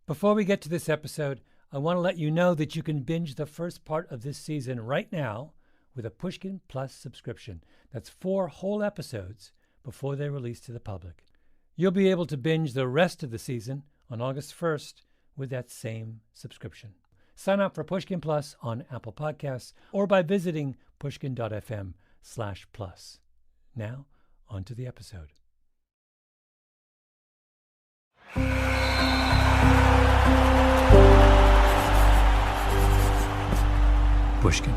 Before we get to this episode, I want to let you know that you can binge the first part of this season right now with a Pushkin Plus subscription. That's 4 whole episodes before they're released to the public. You'll be able to binge the rest of the season on August 1st with that same subscription. Sign up for Pushkin Plus on Apple Podcasts or by visiting pushkin.fm/plus. Now, on to the episode. Pushkin.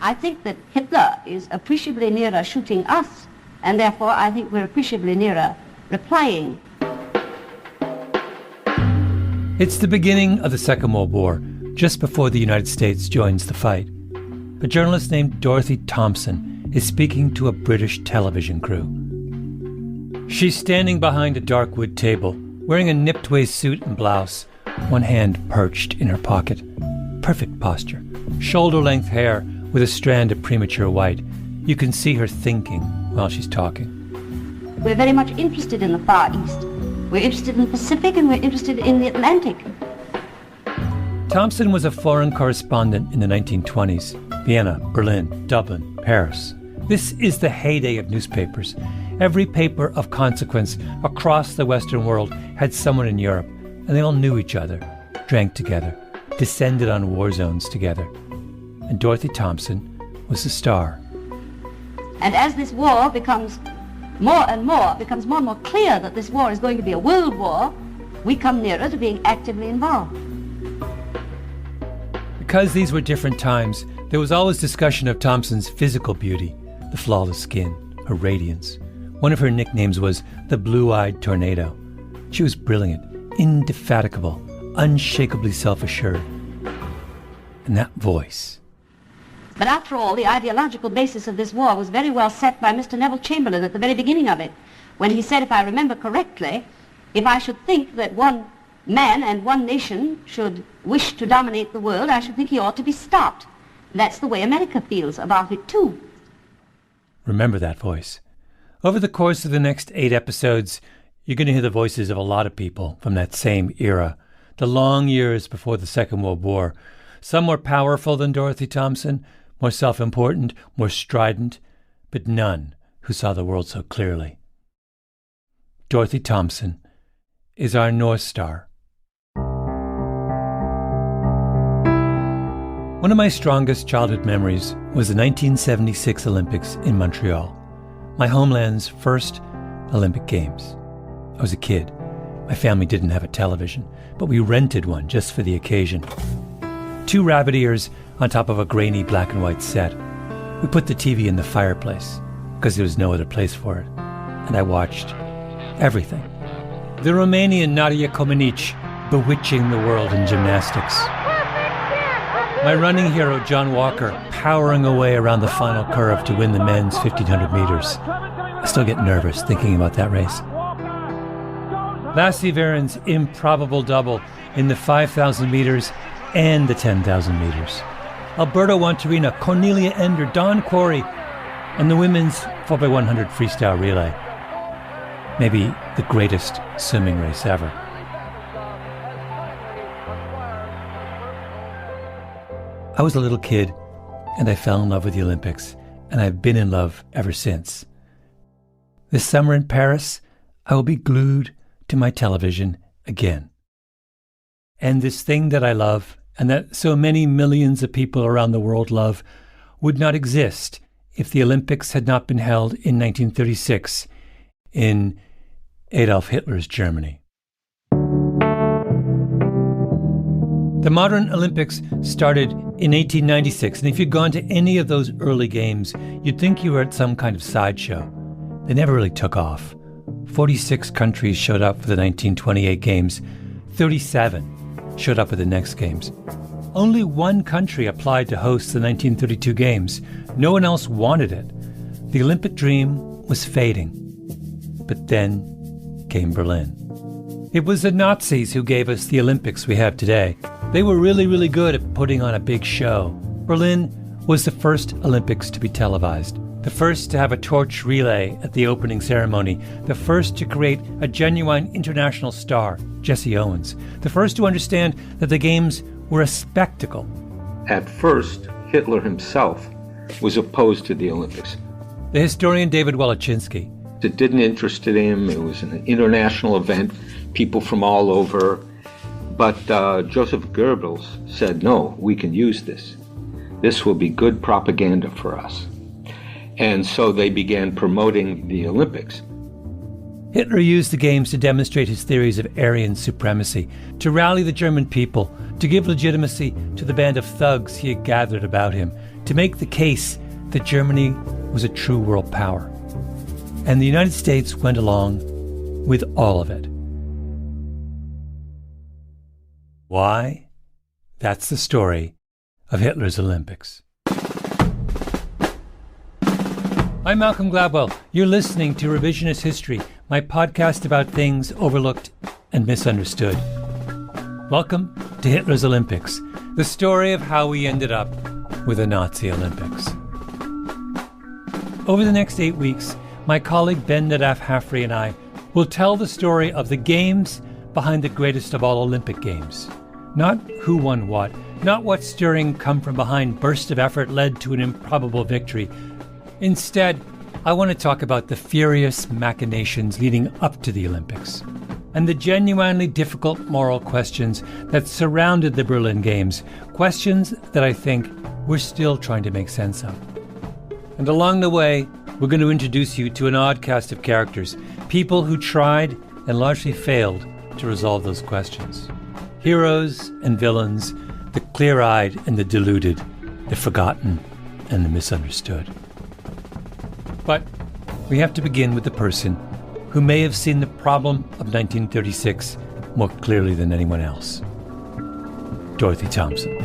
I think that Hitler is appreciably nearer shooting us, and therefore I think we're appreciably nearer replying. It's the beginning of the Second World War, just before the United States joins the fight. A journalist named Dorothy Thompson is speaking to a British television crew. She's standing behind a dark wood table, wearing a nipped-waist suit and blouse, one hand perched in her pocket. Perfect posture, shoulder-length hair with a strand of premature white. You can see her thinking while she's talking. We're very much interested in the Far East. We're interested in the Pacific and we're interested in the Atlantic. Thompson was a foreign correspondent in the 1920s. Vienna, Berlin, Dublin, Paris. This is the heyday of newspapers. Every paper of consequence across the Western world had someone in Europe, and they all knew each other, drank together, descended on war zones together. And Dorothy Thompson was the star. And as this war becomes more and more clear that this war is going to be a world war, we come nearer to being actively involved. Because these were different times, there was always discussion of Thompson's physical beauty, the flawless skin, her radiance. One of her nicknames was the Blue-Eyed Tornado. She was brilliant, indefatigable, unshakably self-assured. And that voice. But after all, the ideological basis of this war was very well set by Mr. Neville Chamberlain at the very beginning of it, when he said, if I remember correctly, if I should think that one man and one nation should wish to dominate the world, I should think he ought to be stopped. That's the way America feels about it, too. Remember that voice. Over the course of the next 8 episodes, you're going to hear the voices of a lot of people from that same era, the long years before the Second World War. Some more powerful than Dorothy Thompson, more self-important, more strident, but none who saw the world so clearly. Dorothy Thompson is our North Star. One of my strongest childhood memories was the 1976 Olympics in Montreal, my homeland's first Olympic Games. I was a kid. My family didn't have a television, but we rented one just for the occasion. 2 rabbit ears on top of a grainy black and white set. We put the TV in the fireplace because there was no other place for it. And I watched everything. The Romanian Nadia Comaneci bewitching the world in gymnastics. My running hero, John Walker, powering away around the final curve to win the men's 1,500 meters. I still get nervous thinking about that race. Lassie Varen's improbable double in the 5,000 meters and the 10,000 meters. Alberto Wantarina, Cornelia Ender, Don Quarry, and the women's 4x100 freestyle relay. Maybe the greatest swimming race ever. I was a little kid, and I fell in love with the Olympics, and I've been in love ever since. This summer in Paris, I will be glued to my television again. And this thing that I love, and that so many millions of people around the world love, would not exist if the Olympics had not been held in 1936 in Adolf Hitler's Germany. The modern Olympics started in 1896, and if you'd gone to any of those early games, you'd think you were at some kind of sideshow. They never really took off. 46 countries showed up for the 1928 games. 37 showed up at the next games. Only one country applied to host the 1932 games. No one else wanted it. The Olympic dream was fading. But then came Berlin. It was the Nazis who gave us the Olympics we have today. They were really, really good at putting on a big show. Berlin was the first Olympics to be televised, the first to have a torch relay at the opening ceremony, the first to create a genuine international star, Jesse Owens, the first to understand that the Games were a spectacle. At first, Hitler himself was opposed to the Olympics. The historian David Wolochinsky. It didn't interest him. It was an international event, people from all over. But Joseph Goebbels said, no, we can use this. This will be good propaganda for us. And so they began promoting the Olympics. Hitler used the Games to demonstrate his theories of Aryan supremacy, to rally the German people, to give legitimacy to the band of thugs he had gathered about him, to make the case that Germany was a true world power. And the United States went along with all of it. Why? That's the story of Hitler's Olympics. I'm Malcolm Gladwell. You're listening to Revisionist History, my podcast about things overlooked and misunderstood. Welcome to Hitler's Olympics, the story of how we ended up with the Nazi Olympics. Over the next 8 weeks, my colleague Ben Nadaf Hafri and I will tell the story of the Games behind the greatest of all Olympic Games. Not who won what, not what stirring come-from-behind burst of effort led to an improbable victory. Instead, I want to talk about the furious machinations leading up to the Olympics and the genuinely difficult moral questions that surrounded the Berlin Games, questions that I think we're still trying to make sense of. And along the way, we're going to introduce you to an odd cast of characters, people who tried and largely failed to resolve those questions. Heroes and villains, the clear-eyed and the deluded, the forgotten and the misunderstood. But we have to begin with the person who may have seen the problem of 1936 more clearly than anyone else. Dorothy Thompson.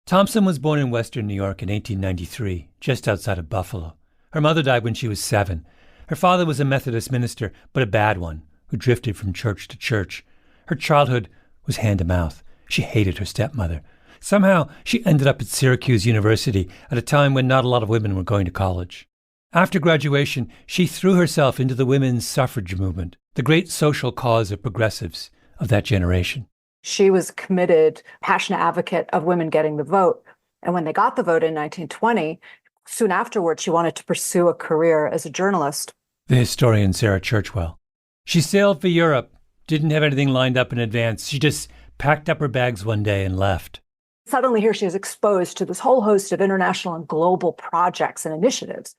Thompson was born in Western New York in 1893, just outside of Buffalo. Her mother died when she was 7. Her father was a Methodist minister, but a bad one, who drifted from church to church. Her childhood was hand-to-mouth. She hated her stepmother. Somehow, she ended up at Syracuse University at a time when not a lot of women were going to college. After graduation, she threw herself into the women's suffrage movement, the great social cause of progressives of that generation. She was a committed, passionate advocate of women getting the vote. And when they got the vote in 1920, soon afterwards, she wanted to pursue a career as a journalist. The historian Sarah Churchwell. She sailed for Europe, didn't have anything lined up in advance. She just packed up her bags one day and left. Suddenly here she is exposed to this whole host of international and global projects and initiatives.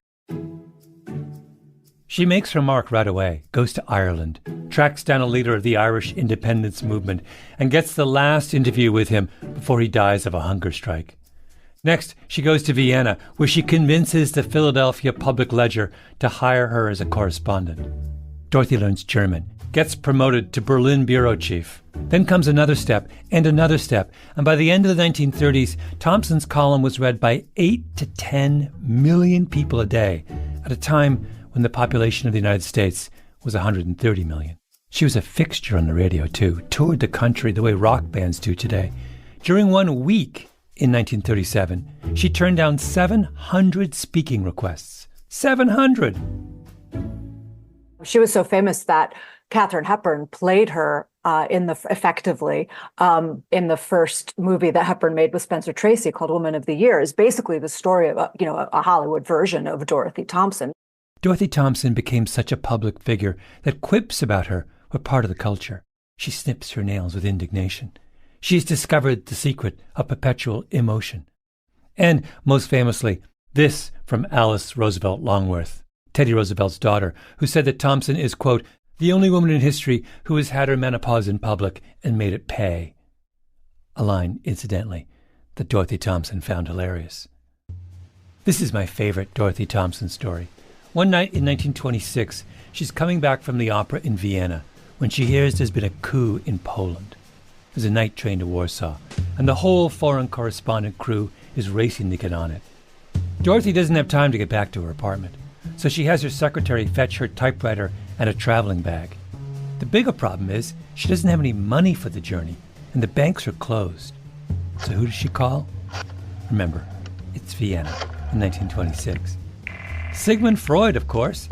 She makes her mark right away, goes to Ireland, tracks down a leader of the Irish independence movement, and gets the last interview with him before he dies of a hunger strike. Next, she goes to Vienna, where she convinces the Philadelphia Public Ledger to hire her as a correspondent. Dorothy learns German, gets promoted to Berlin bureau chief. Then comes another step, and by the end of the 1930s, Thompson's column was read by 8 to 10 million people a day, at a time when the population of the United States was 130 million. She was a fixture on the radio, too, toured the country the way rock bands do today. During 1 week in 1937, she turned down 700 speaking requests. 700! She was so famous that Katharine Hepburn played her effectively in the first movie that Hepburn made with Spencer Tracy called Woman of the Year. Is basically the story of a Hollywood version of Dorothy Thompson. Dorothy Thompson became such a public figure that quips about her were part of the culture. She snips her nails with indignation. She's discovered the secret of perpetual emotion. And, most famously, this from Alice Roosevelt Longworth, Teddy Roosevelt's daughter, who said that Thompson is, quote, the only woman in history who has had her menopause in public and made it pay. A line, incidentally, that Dorothy Thompson found hilarious. This is my favorite Dorothy Thompson story. One night in 1926, she's coming back from the opera in Vienna when she hears there's been a coup in Poland. There's a night train to Warsaw, and the whole foreign correspondent crew is racing to get on it. Dorothy doesn't have time to get back to her apartment, so she has her secretary fetch her typewriter and a traveling bag. The bigger problem is she doesn't have any money for the journey, and the banks are closed. So who does she call? Remember, it's Vienna in 1926. Sigmund Freud, of course.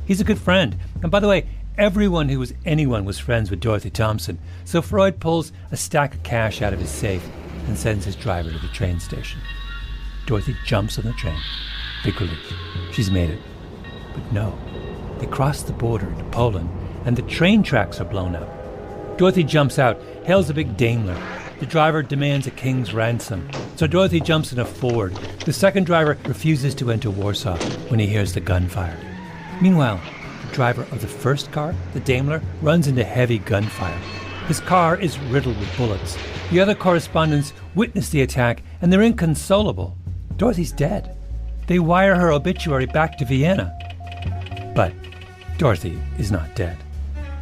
He's a good friend. And by the way, everyone who was anyone was friends with Dorothy Thompson. So Freud pulls a stack of cash out of his safe and sends his driver to the train station. Dorothy jumps on the train. Big relief. She's made it. But no, they cross the border into Poland, and the train tracks are blown up. Dorothy jumps out, hails a big Daimler. The driver demands a king's ransom. So Dorothy jumps in a Ford. The second driver refuses to enter Warsaw when he hears the gunfire. Meanwhile, the driver of the first car, the Daimler, runs into heavy gunfire. His car is riddled with bullets. The other correspondents witness the attack, and they're inconsolable. Dorothy's dead. They wire her obituary back to Vienna. But Dorothy is not dead.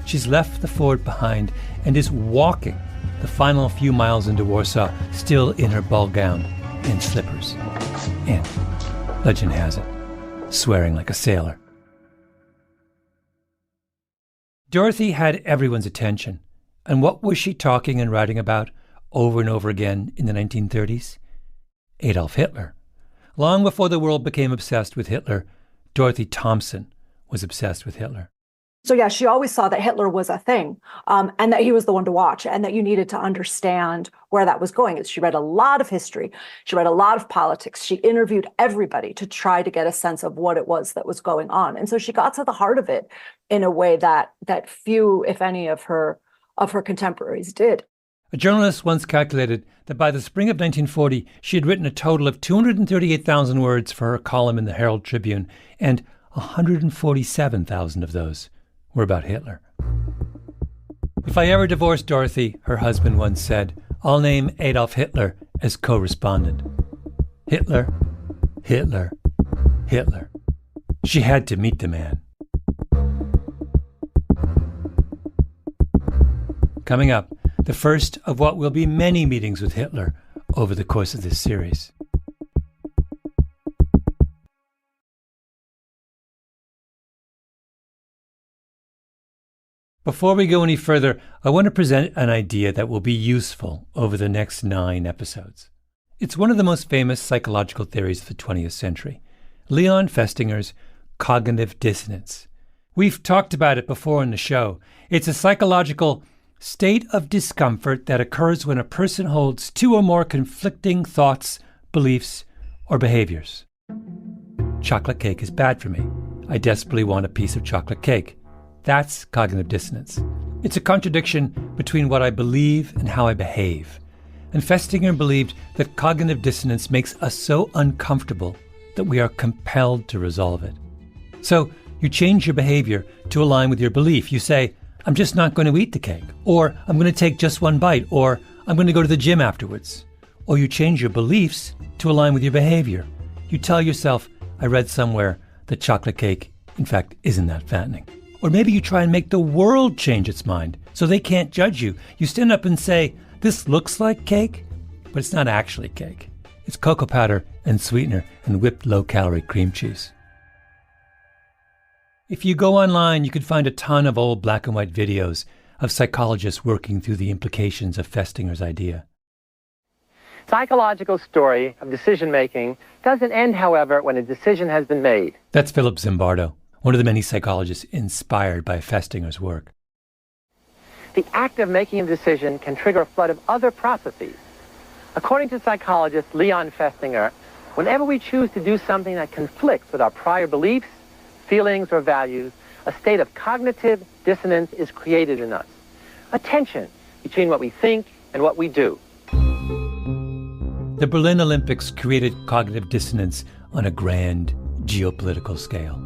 She's left the Ford behind and is walking the final few miles into Warsaw, still in her ball gown and slippers. And, legend has it, swearing like a sailor. Dorothy had everyone's attention. And what was she talking and writing about over and over again in the 1930s? Adolf Hitler. Long before the world became obsessed with Hitler, Dorothy Thompson was obsessed with Hitler. So yeah, she always saw that Hitler was a thing, and that he was the one to watch, and that you needed to understand where that was going. She read a lot of history. She read a lot of politics. She interviewed everybody to try to get a sense of what it was that was going on. And so she got to the heart of it in a way that few, if any, of her contemporaries did. A journalist once calculated that by the spring of 1940, she had written a total of 238,000 words for her column in the Herald Tribune, and 147,000 of those were about Hitler. If I ever divorce Dorothy, her husband once said, I'll name Adolf Hitler as co-respondent. Hitler, Hitler, Hitler. She had to meet the man. Coming up, the first of what will be many meetings with Hitler over the course of this series. Before we go any further, I want to present an idea that will be useful over the next 9 episodes. It's one of the most famous psychological theories of the 20th century, Leon Festinger's cognitive dissonance. We've talked about it before in the show. It's a psychological state of discomfort that occurs when a person holds 2 or more conflicting thoughts, beliefs, or behaviors. Chocolate cake is bad for me. I desperately want a piece of chocolate cake. That's cognitive dissonance. It's a contradiction between what I believe and how I behave. And Festinger believed that cognitive dissonance makes us so uncomfortable that we are compelled to resolve it. So you change your behavior to align with your belief. You say, I'm just not going to eat the cake, or I'm going to take just one bite, or I'm going to go to the gym afterwards. Or you change your beliefs to align with your behavior. You tell yourself, I read somewhere that chocolate cake, in fact, isn't that fattening. Or maybe you try and make the world change its mind so they can't judge you. You stand up and say, this looks like cake, but it's not actually cake. It's cocoa powder and sweetener and whipped low-calorie cream cheese. If you go online, you can find a ton of old black and white videos of psychologists working through the implications of Festinger's idea. Psychological story of decision-making doesn't end, however, when a decision has been made. That's Philip Zimbardo, one of the many psychologists inspired by Festinger's work. The act of making a decision can trigger a flood of other processes. According to psychologist Leon Festinger, whenever we choose to do something that conflicts with our prior beliefs, feelings, or values, a state of cognitive dissonance is created in us. A tension between what we think and what we do. The Berlin Olympics created cognitive dissonance on a grand geopolitical scale.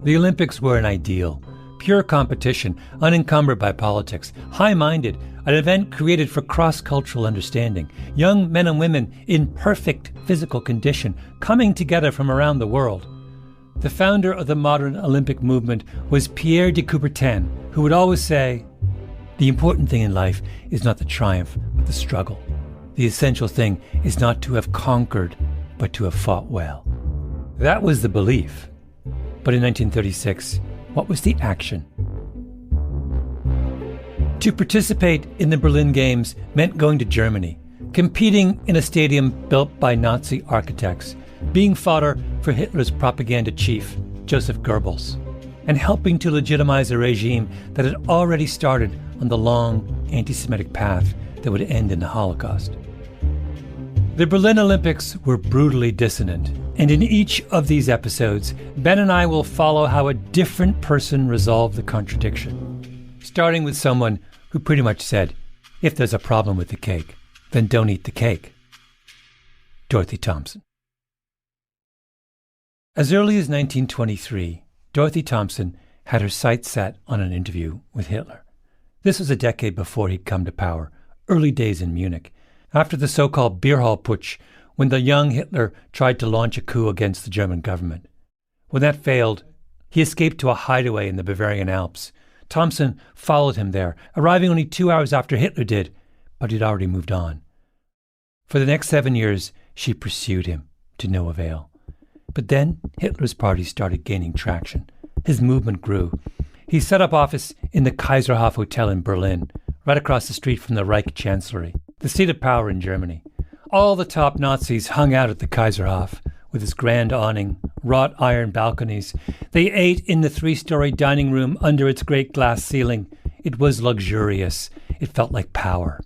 The Olympics were an ideal, pure competition, unencumbered by politics, high-minded, an event created for cross-cultural understanding, young men and women in perfect physical condition coming together from around the world. The founder of the modern Olympic movement was Pierre de Coubertin, who would always say, the important thing in life is not the triumph, but the struggle. The essential thing is not to have conquered, but to have fought well. That was the belief. But in 1936, what was the action? To participate in the Berlin Games meant going to Germany, competing in a stadium built by Nazi architects, being fodder for Hitler's propaganda chief, Joseph Goebbels, and helping to legitimize a regime that had already started on the long anti-Semitic path that would end in the Holocaust. The Berlin Olympics were brutally dissonant, and in each of these episodes, Ben and I will follow how a different person resolved the contradiction, starting with someone who pretty much said, if there's a problem with the cake, then don't eat the cake. Dorothy Thompson. As early as 1923, Dorothy Thompson had her sights set on an interview with Hitler. This was a decade before he'd come to power, early days in Munich, after the so-called beer hall putsch, when the young Hitler tried to launch a coup against the German government. When that failed, he escaped to a hideaway in the Bavarian Alps. Thompson followed him there, arriving only 2 hours after Hitler did, but he'd already moved on. For the next 7 years, she pursued him, to no avail. But then Hitler's party started gaining traction. His movement grew. He set up office in the Kaiserhof Hotel in Berlin, right across the street from the Reich Chancellery, the seat of power in Germany. All the top Nazis hung out at the Kaiserhof, with its grand awning, wrought iron balconies. They ate in the 3-story dining room under its great glass ceiling. It was luxurious. It felt like power.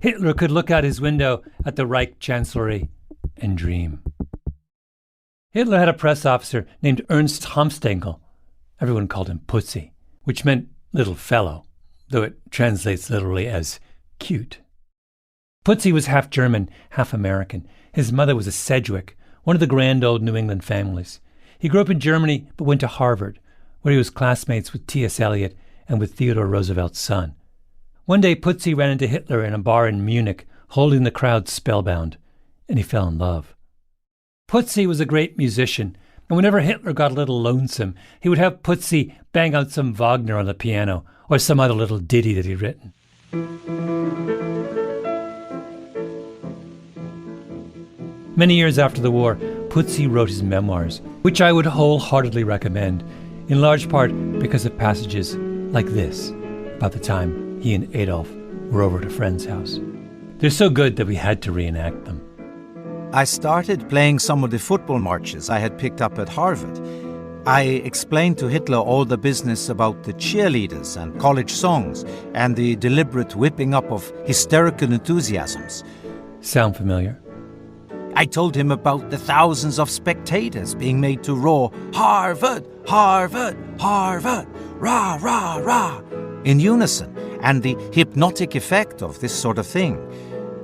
Hitler could look out his window at the Reich Chancellery and dream. Hitler had a press officer named Ernst Hamstengel. Everyone called him Pussy, which meant little fellow, though it translates literally as cute. Pussy was half German, half American. His mother was a Sedgwick, one of the grand old New England families. He grew up in Germany but went to Harvard, where he was classmates with T.S. Eliot and with Theodore Roosevelt's son. One day, Pussy ran into Hitler in a bar in Munich, holding the crowd spellbound, and he fell in love. Pussy was a great musician, and whenever Hitler got a little lonesome, he would have Pussy bang out some Wagner on the piano or some other little ditty that he'd written. Many years after the war, Pussy wrote his memoirs, which I would wholeheartedly recommend, in large part because of passages like this, about the time he and Adolf were over at a friend's house. They're so good that we had to reenact them. I started playing some of the football marches I had picked up at Harvard. I explained to Hitler all the business about the cheerleaders and college songs and the deliberate whipping up of hysterical enthusiasms. Sound familiar? I told him about the thousands of spectators being made to roar, "Harvard, Harvard, Harvard, rah, rah, rah," in unison, and the hypnotic effect of this sort of thing.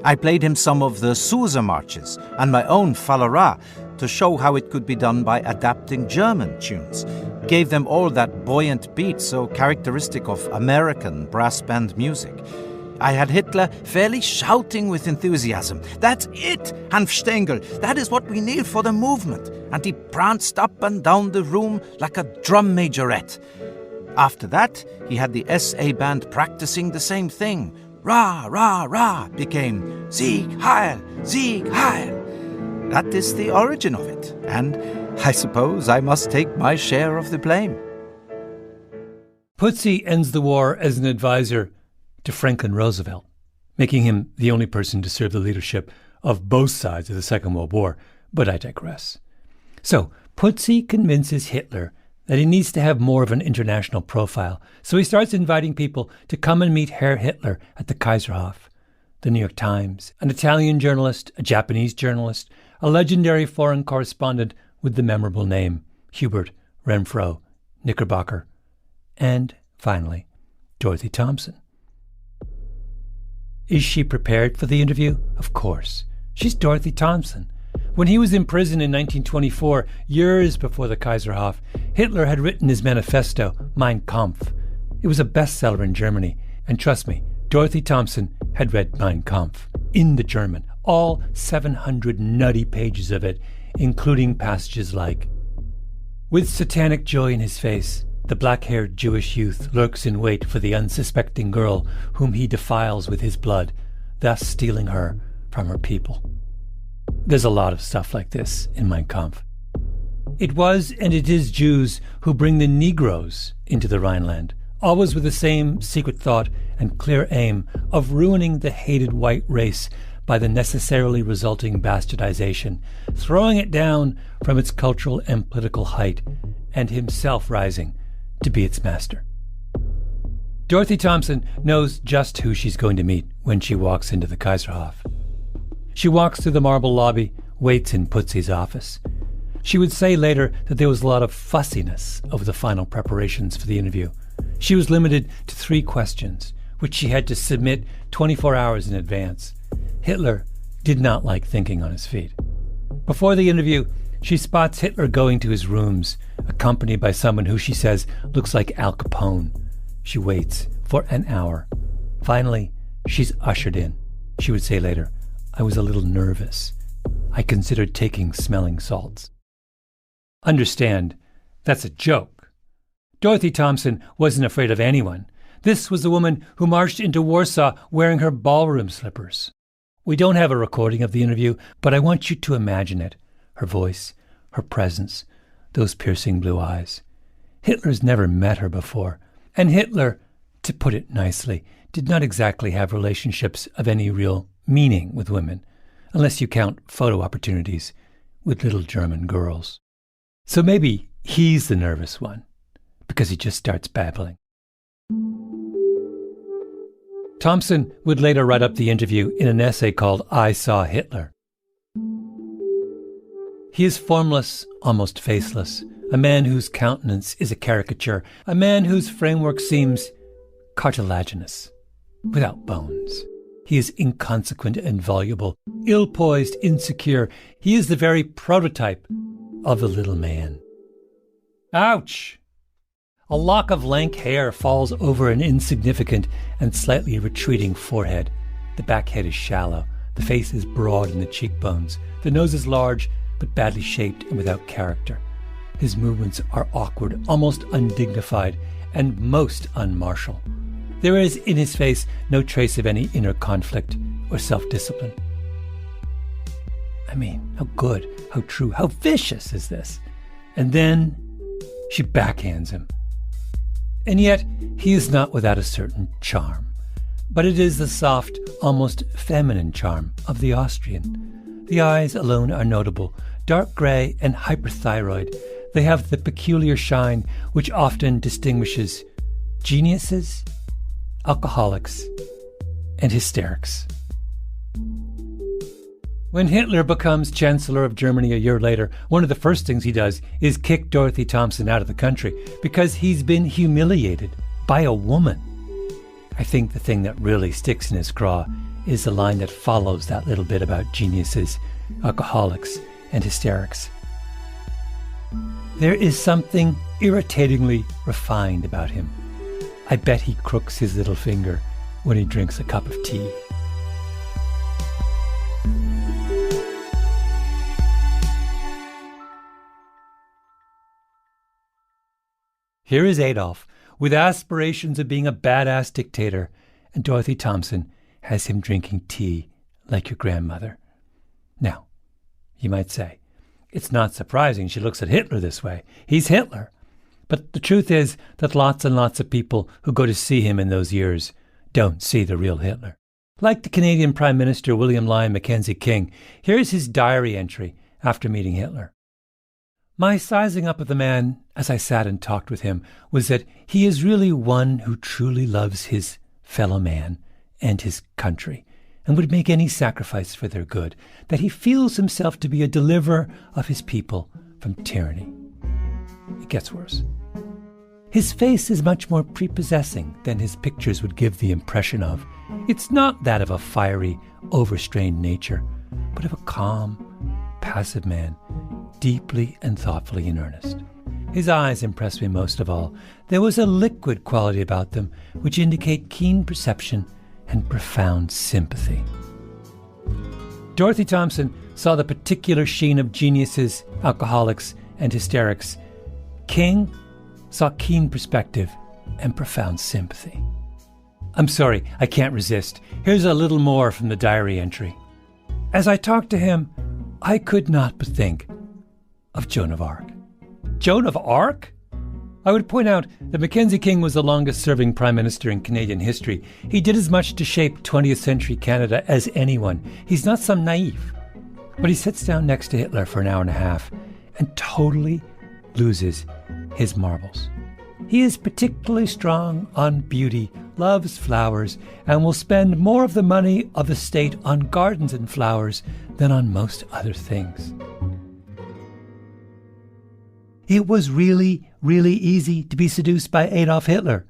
I played him some of the Sousa marches and my own Fallara to show how it could be done by adapting German tunes. Gave them all that buoyant beat so characteristic of American brass band music. I had Hitler fairly shouting with enthusiasm, "That's it, Hanfstengel, that is what we need for the movement," and he pranced up and down the room like a drum majorette. After that, he had the SA band practicing the same thing. Rah, rah, rah became Sieg Heil, Sieg Heil. That is the origin of it, and I suppose I must take my share of the blame. Pussy ends the war as an advisor to Franklin Roosevelt, making him the only person to serve the leadership of both sides of the Second World War, but I digress. So, Pussy convinces Hitler that he needs to have more of an international profile, so he starts inviting people to come and meet Herr Hitler at the Kaiserhof. The New York Times, an Italian journalist, a Japanese journalist, a legendary foreign correspondent with the memorable name Hubert Renfrew Knickerbocker, and, finally, Dorothy Thompson. Is she prepared for the interview? Of course. She's Dorothy Thompson. When he was in prison in 1924, years before the Kaiserhof, Hitler had written his manifesto, Mein Kampf. It was a bestseller in Germany, and trust me, Dorothy Thompson had read Mein Kampf in the German, all 700 nutty pages of it, including passages like, "With satanic joy in his face, the black-haired Jewish youth lurks in wait for the unsuspecting girl whom he defiles with his blood, thus stealing her from her people." There's a lot of stuff like this in Mein Kampf. It was and it is Jews who bring the Negroes into the Rhineland, always with the same secret thought and clear aim of ruining the hated white race by the necessarily resulting bastardization, throwing it down from its cultural and political height, and himself rising to be its master. Dorothy Thompson knows just who she's going to meet when she walks into the Kaiserhof. She walks through the marble lobby, waits in Putzi's office. She would say later that there was a lot of fussiness over the final preparations for the interview. She was limited to 3 questions, which she had to submit 24 hours in advance. Hitler did not like thinking on his feet. Before the interview, she spots Hitler going to his rooms, accompanied by someone who she says looks like Al Capone. She waits for an hour. Finally, she's ushered in. She would say later, "I was a little nervous. I considered taking smelling salts." Understand, that's a joke. Dorothy Thompson wasn't afraid of anyone. This was the woman who marched into Warsaw wearing her ballroom slippers. We don't have a recording of the interview, but I want you to imagine it. Her voice, her presence, those piercing blue eyes. Hitler's never met her before. And Hitler, to put it nicely, did not exactly have relationships of any real meaning with women, unless you count photo opportunities with little German girls. So maybe he's the nervous one, because he just starts babbling. Thompson would later write up the interview in an essay called I Saw Hitler. He is formless, almost faceless, a man whose countenance is a caricature, a man whose framework seems cartilaginous, without bones. He is inconsequent and voluble, ill-poised, insecure. He is the very prototype of the little man. Ouch! A lock of lank hair falls over an insignificant and slightly retreating forehead. The back head is shallow. The face is broad in the cheekbones. The nose is large, but badly shaped and without character. His movements are awkward, almost undignified, and most unmartial. There is in his face no trace of any inner conflict or self-discipline. I mean, how good, how true, how vicious is this? And then she backhands him. And yet, he is not without a certain charm. But it is the soft, almost feminine charm of the Austrian. The eyes alone are notable, dark gray and hyperthyroid. They have the peculiar shine which often distinguishes geniuses, alcoholics, and hysterics. When Hitler becomes Chancellor of Germany a year later, one of the first things he does is kick Dorothy Thompson out of the country because he's been humiliated by a woman. I think the thing that really sticks in his craw is the line that follows that little bit about geniuses, alcoholics, and hysterics. There is something irritatingly refined about him. I bet he crooks his little finger when he drinks a cup of tea. Here is Adolf, with aspirations of being a badass dictator, and Dorothy Thompson has him drinking tea like your grandmother. Now, you might say, it's not surprising she looks at Hitler this way. He's Hitler. But the truth is that lots and lots of people who go to see him in those years don't see the real Hitler. Like the Canadian Prime Minister William Lyon Mackenzie King, here's his diary entry after meeting Hitler. My sizing up of the man, as I sat and talked with him, was that he is really one who truly loves his fellow man and his country, and would make any sacrifice for their good, that he feels himself to be a deliverer of his people from tyranny. It gets worse. His face is much more prepossessing than his pictures would give the impression of. It's not that of a fiery, overstrained nature, but of a calm, passive man, deeply and thoughtfully in earnest. His eyes impressed me most of all. There was a liquid quality about them which indicate keen perception and profound sympathy. Dorothy Thompson saw the particular sheen of geniuses, alcoholics, and hysterics. King saw keen perspective and profound sympathy. I'm sorry, I can't resist. Here's a little more from the diary entry. As I talked to him, I could not but think of Joan of Arc. Joan of Arc? I would point out that Mackenzie King was the longest-serving Prime Minister in Canadian history. He did as much to shape 20th century Canada as anyone. He's not some naive. But he sits down next to Hitler for an hour and a half and totally loses his marbles. He is particularly strong on beauty, loves flowers, and will spend more of the money of the state on gardens and flowers than on most other things. It was really, really easy to be seduced by Adolf Hitler.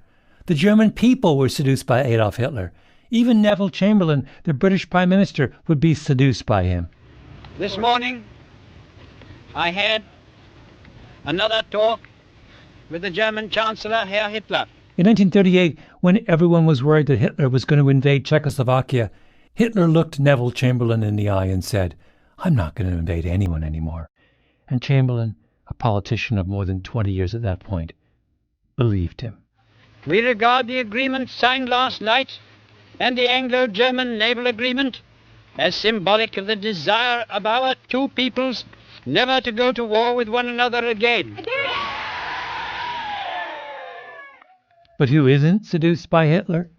The German people were seduced by Adolf Hitler. Even Neville Chamberlain, the British Prime Minister, would be seduced by him. This morning, I had another talk with the German Chancellor, Herr Hitler. In 1938, when everyone was worried that Hitler was going to invade Czechoslovakia, Hitler looked Neville Chamberlain in the eye and said, "I'm not going to invade anyone anymore." And Chamberlain, a politician of more than 20 years at that point, believed him. We regard the agreement signed last night and the Anglo-German naval agreement as symbolic of the desire of our two peoples never to go to war with one another again. But who isn't seduced by Hitler?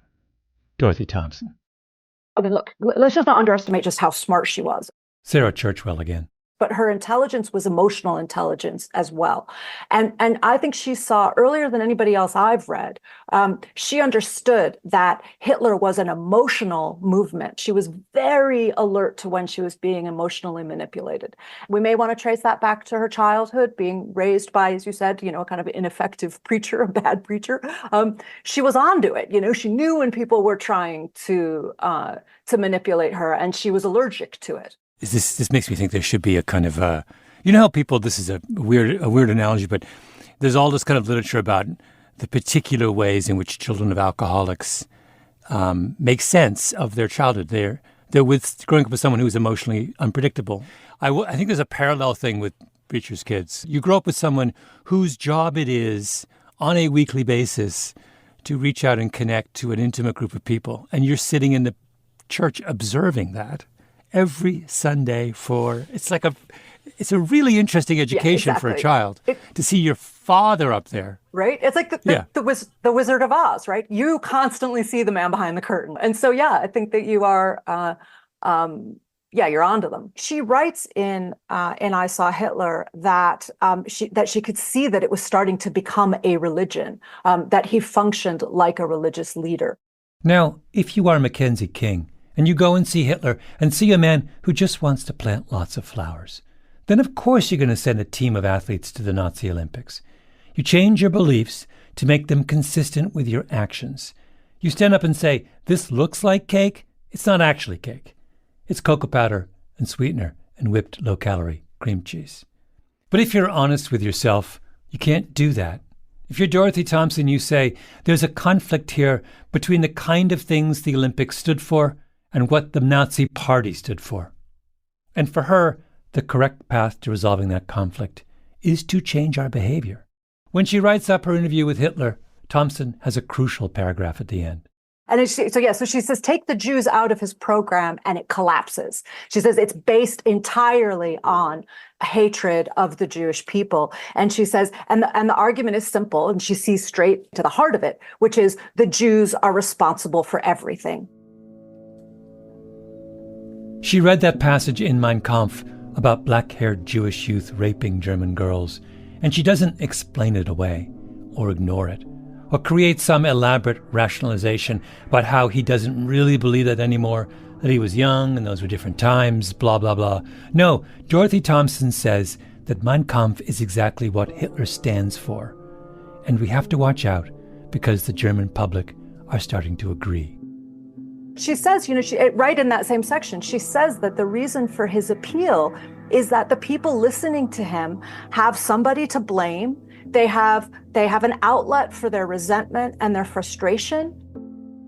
Dorothy Thompson. I mean, look, let's just not underestimate just how smart she was. Sarah Churchwell again. But her intelligence was emotional intelligence as well. And I think she saw earlier than anybody else I've read, she understood that Hitler was an emotional movement. She was very alert to when she was being emotionally manipulated. We may want to trace that back to her childhood, being raised by, as you said, a kind of ineffective preacher, a bad preacher. She was onto it. She knew when people were trying to manipulate her, and she was allergic to it. This makes me think there should be a kind of how people, this is a weird analogy, but there's all this kind of literature about the particular ways in which children of alcoholics make sense of their childhood. They're growing up with someone who's emotionally unpredictable. I think there's a parallel thing with preachers' kids. You grow up with someone whose job it is on a weekly basis to reach out and connect to an intimate group of people, and you're sitting in the church observing that every Sunday it's a really interesting education for a child to see your father up there. Right? It's like the Wizard of Oz, right? You constantly see the man behind the curtain. And so, I think that you are, you're onto them. She writes in I Saw Hitler that she could see that it was starting to become a religion, that he functioned like a religious leader. Now, if you are Mackenzie King, and you go and see Hitler and see a man who just wants to plant lots of flowers, then of course you're going to send a team of athletes to the Nazi Olympics. You change your beliefs to make them consistent with your actions. You stand up and say, "This looks like cake. It's not actually cake. It's cocoa powder and sweetener and whipped low-calorie cream cheese." But if you're honest with yourself, you can't do that. If you're Dorothy Thompson, you say, there's a conflict here between the kind of things the Olympics stood for and what the Nazi Party stood for. And for her, the correct path to resolving that conflict is to change our behavior. When she writes up her interview with Hitler, Thompson has a crucial paragraph at the end. And so she says, take the Jews out of his program and it collapses. She says it's based entirely on hatred of the Jewish people. And she says, and the argument is simple, and she sees straight to the heart of it, which is the Jews are responsible for everything. She read that passage in Mein Kampf about black-haired Jewish youth raping German girls, and she doesn't explain it away or ignore it or create some elaborate rationalization about how he doesn't really believe that anymore, that he was young and those were different times, blah, blah, blah. No, Dorothy Thompson says that Mein Kampf is exactly what Hitler stands for. And we have to watch out because the German public are starting to agree. She says, right in that same section, she says that the reason for his appeal is that the people listening to him have somebody to blame. They have an outlet for their resentment and their frustration.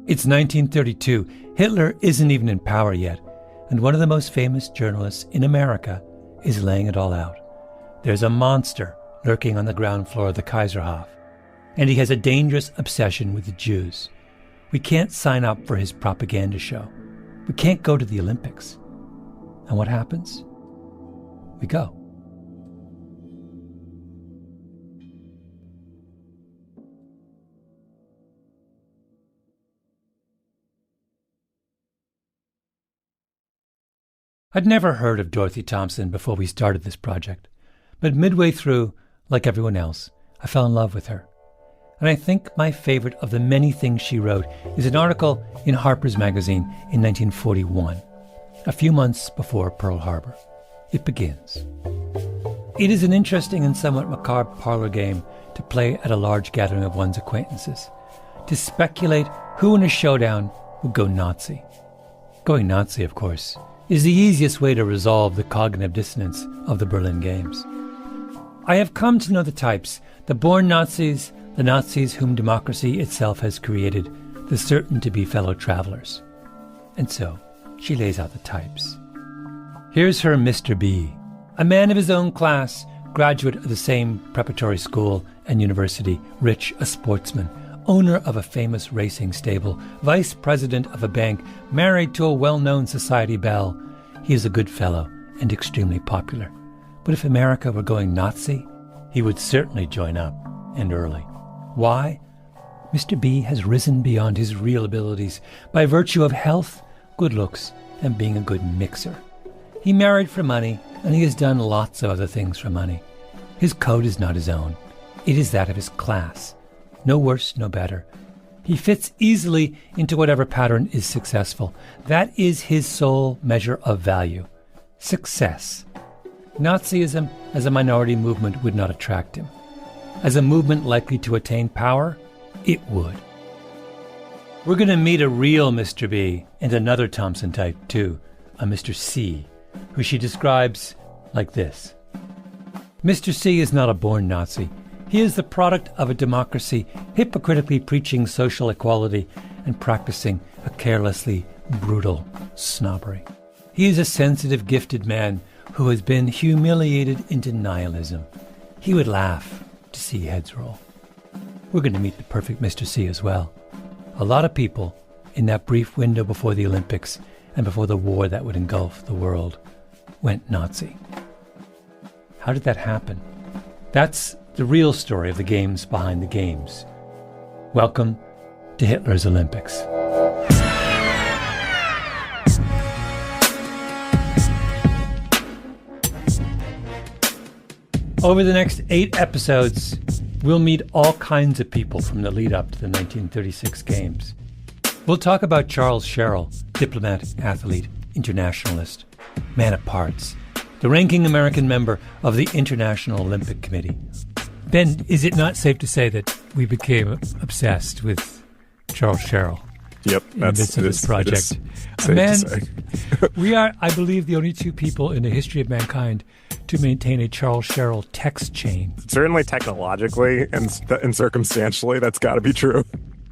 It's 1932. Hitler isn't even in power yet. And one of the most famous journalists in America is laying it all out. There's a monster lurking on the ground floor of the Kaiserhof. And he has a dangerous obsession with the Jews. We can't sign up for his propaganda show. We can't go to the Olympics. And what happens? We go. I'd never heard of Dorothy Thompson before we started this project, but midway through, like everyone else, I fell in love with her. And I think my favorite of the many things she wrote is an article in Harper's Magazine in 1941, a few months before Pearl Harbor. It begins. It is an interesting and somewhat macabre parlor game to play at a large gathering of one's acquaintances, to speculate who in a showdown would go Nazi. Going Nazi, of course, is the easiest way to resolve the cognitive dissonance of the Berlin Games. I have come to know the types, the born Nazis, the Nazis whom democracy itself has created, the certain-to-be fellow travelers. And so, she lays out the types. Here's her Mr. B, a man of his own class, graduate of the same preparatory school and university, rich, a sportsman, owner of a famous racing stable, vice president of a bank, married to a well-known society belle. He is a good fellow and extremely popular. But if America were going Nazi, he would certainly join up, and early. Why? Mr. B has risen beyond his real abilities by virtue of health, good looks, and being a good mixer. He married for money, and he has done lots of other things for money. His code is not his own. It is that of his class. No worse, no better. He fits easily into whatever pattern is successful. That is his sole measure of value. Success. Nazism as a minority movement would not attract him. As a movement likely to attain power, it would. We're going to meet a real Mr. B and another Thompson type, too, a Mr. C, who she describes like this. Mr. C is not a born Nazi. He is the product of a democracy hypocritically preaching social equality and practicing a carelessly brutal snobbery. He is a sensitive, gifted man who has been humiliated into nihilism. He would laugh to see heads roll. We're going to meet the perfect Mr. C as well. A lot of people in that brief window before the Olympics and before the war that would engulf the world went Nazi. How did that happen? That's the real story of the games behind the games. Welcome to Hitler's Olympics. Over the next 8 episodes, we'll meet all kinds of people from the lead up to the 1936 Games. We'll talk about Charles Sherrill, diplomat, athlete, internationalist, man of parts, the ranking American member of the International Olympic Committee. Ben, is it not safe to say that we became obsessed with Charles Sherrill? Yep, in the midst of this project. Man, we are, I believe, the only 2 people in the history of mankind to maintain a Charles Sherrill text chain. Certainly technologically and circumstantially, that's got to be true.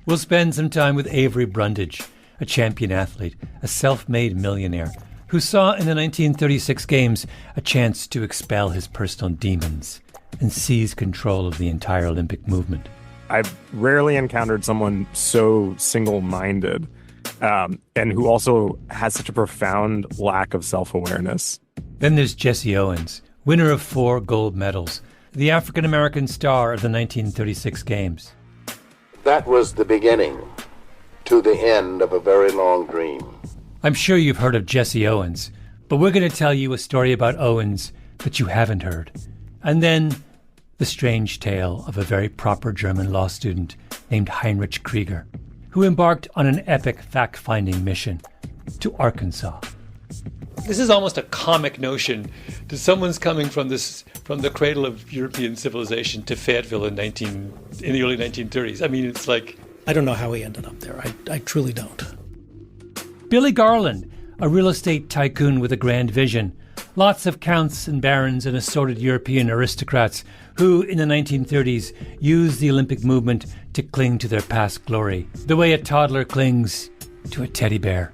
We'll spend some time with Avery Brundage, a champion athlete, a self-made millionaire, who saw in the 1936 Games a chance to expel his personal demons and seize control of the entire Olympic movement. I've rarely encountered someone so single-minded and who also has such a profound lack of self-awareness. Then there's Jesse Owens, winner of 4 gold medals, the African-American star of the 1936 Games. That was the beginning to the end of a very long dream. I'm sure you've heard of Jesse Owens, but we're going to tell you a story about Owens that you haven't heard. And then the strange tale of a very proper German law student named Heinrich Krieger, who embarked on an epic fact-finding mission to Arkansas. This is almost a comic notion that someone's coming from the cradle of European civilization to Fayetteville in the early 1930s. I mean, it's like... I don't know how he ended up there. I truly don't. Billy Garland, a real estate tycoon with a grand vision. Lots of counts and barons and assorted European aristocrats who, in the 1930s, used the Olympic movement to cling to their past glory, the way a toddler clings to a teddy bear.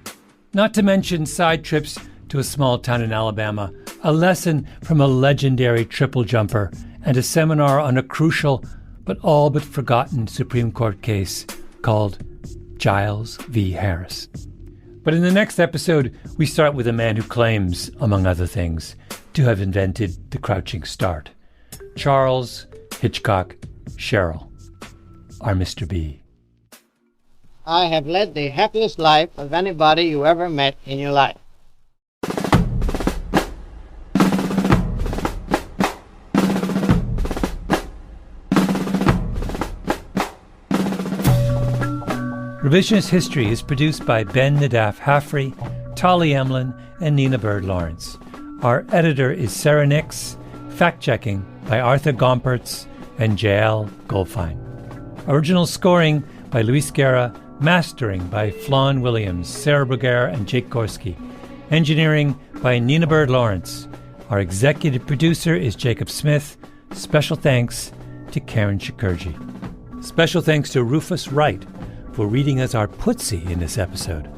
Not to mention side trips to a small town in Alabama, a lesson from a legendary triple jumper, and a seminar on a crucial but all but forgotten Supreme Court case called Giles v. Harris. But in the next episode, we start with a man who claims, among other things, to have invented the crouching start. Charles Hitchcock Sherrill, our Mr. B. I have led the happiest life of anybody you ever met in your life. Revisionist History is produced by Ben Nadaf Haffrey, Tolly Emlin, and Nina Bird Lawrence. Our editor is Sarah Nix, fact-checking by Arthur Gompertz and Jael Goldfein. Original scoring by Luis Guerra, mastering by Flawn Williams, Sarah Bruguer, and Jake Gorski. Engineering by Nina Bird Lawrence. Our executive producer is Jacob Smith. Special thanks to Karen Shakurji. Special thanks to Rufus Wright for reading us our Putzi in this episode.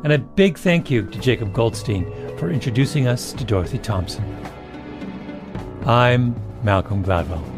And a big thank you to Jacob Goldstein for introducing us to Dorothy Thompson. I'm Malcolm Gladwell.